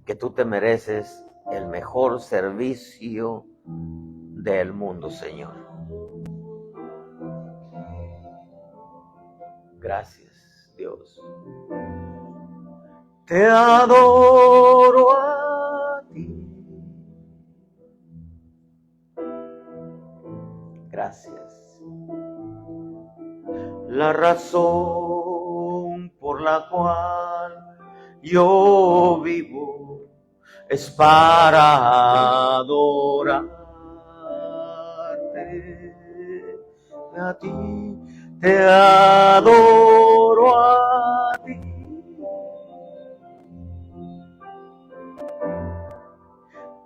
que tú te mereces el mejor servicio del mundo, Señor. Gracias, Dios. Te adoro a ti. Gracias. La razón por la cual yo vivo es para adorarte a ti. Te adoro a ti.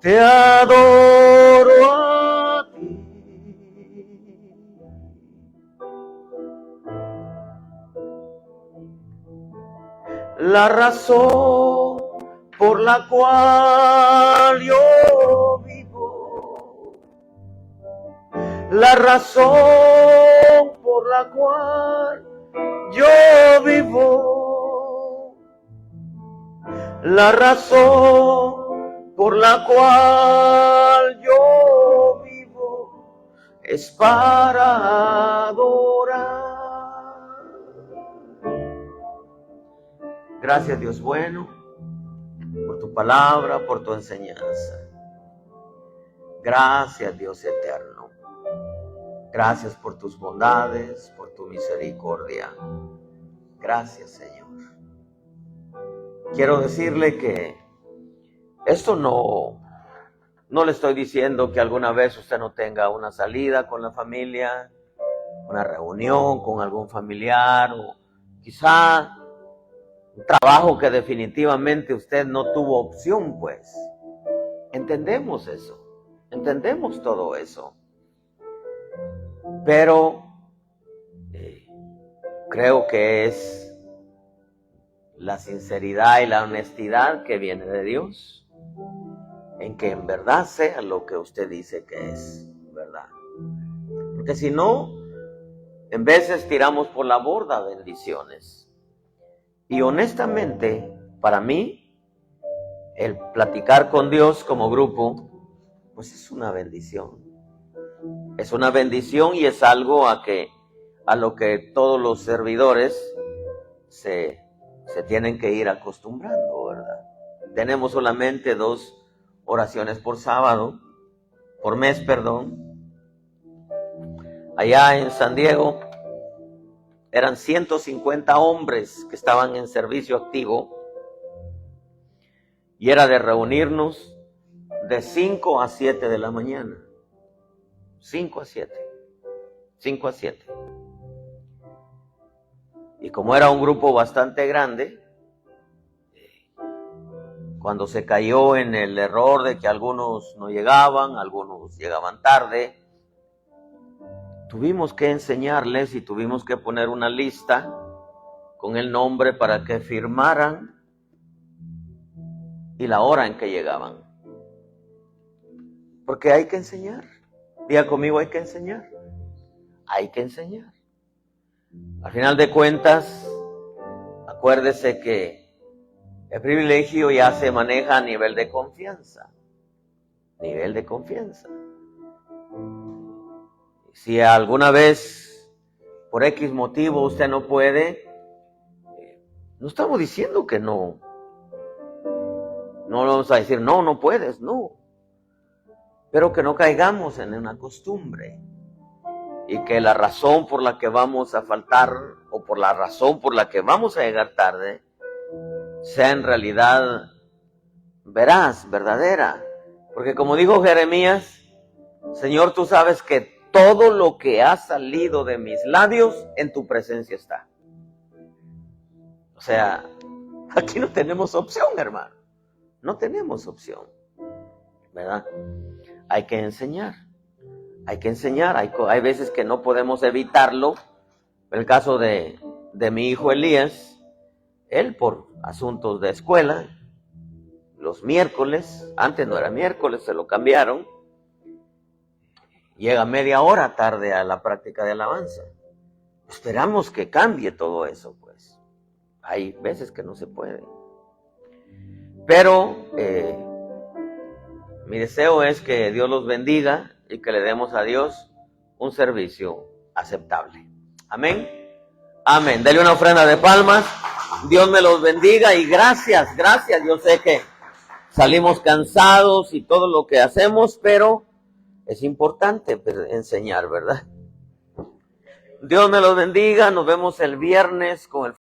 Te adoro a ti. La razón por la cual yo vivo, la razón por la cual yo vivo, la razón por la cual yo vivo es para adorar. Gracias, Dios bueno, por tu palabra, por tu enseñanza. Gracias, Dios eterno. Gracias por tus bondades, por tu misericordia. Gracias, Señor. Quiero decirle que esto no le estoy diciendo que alguna vez usted no tenga una salida con la familia, una reunión con algún familiar, o quizá un trabajo que definitivamente usted no tuvo opción, pues. Entendemos eso, entendemos todo eso. Pero creo que es la sinceridad y la honestidad que viene de Dios, en que en verdad sea lo que usted dice que es, ¿verdad? Porque si no, en veces tiramos por la borda bendiciones. Y honestamente, para mí, el platicar con Dios como grupo, pues es una bendición. Es una bendición y es algo a lo que todos los servidores se tienen que ir acostumbrando, ¿verdad? Tenemos solamente 2 oraciones por mes. Allá en San Diego eran 150 hombres que estaban en servicio activo y era de reunirnos de 5 a 7 de la mañana. 5 a 7. Y como era un grupo bastante grande, cuando se cayó en el error de que algunos no llegaban, algunos llegaban tarde, tuvimos que enseñarles y tuvimos que poner una lista con el nombre para que firmaran y la hora en que llegaban. Porque hay que enseñar. Diga conmigo, hay que enseñar. hay que enseñar. Al final de cuentas, acuérdese que el privilegio ya se maneja a nivel de confianza. Nivel de confianza. Si alguna vez, por X motivo, usted no puede, no estamos diciendo que no. No vamos a decir, no, no puedes, no. Pero que no caigamos en una costumbre. Y que la razón por la que vamos a faltar, o por la razón por la que vamos a llegar tarde, sea en realidad veraz, verdadera. Porque como dijo Jeremías, Señor, tú sabes que todo lo que ha salido de mis labios en tu presencia está. O sea, aquí no tenemos opción, hermano. No tenemos opción, ¿verdad? Hay que enseñar. Hay que enseñar. Hay veces que no podemos evitarlo. En el caso de mi hijo Elías, él por asuntos de escuela, los miércoles, antes no era miércoles, se lo cambiaron, llega media hora tarde a la práctica de alabanza. Esperamos que cambie todo eso, pues. Hay veces que no se puede. Pero mi deseo es que Dios los bendiga y que le demos a Dios un servicio aceptable. Amén. Amén. Dele una ofrenda de palmas. Dios me los bendiga y gracias, gracias. Yo sé que salimos cansados y todo lo que hacemos, pero es importante enseñar, ¿verdad? Dios me los bendiga. Nos vemos el viernes con el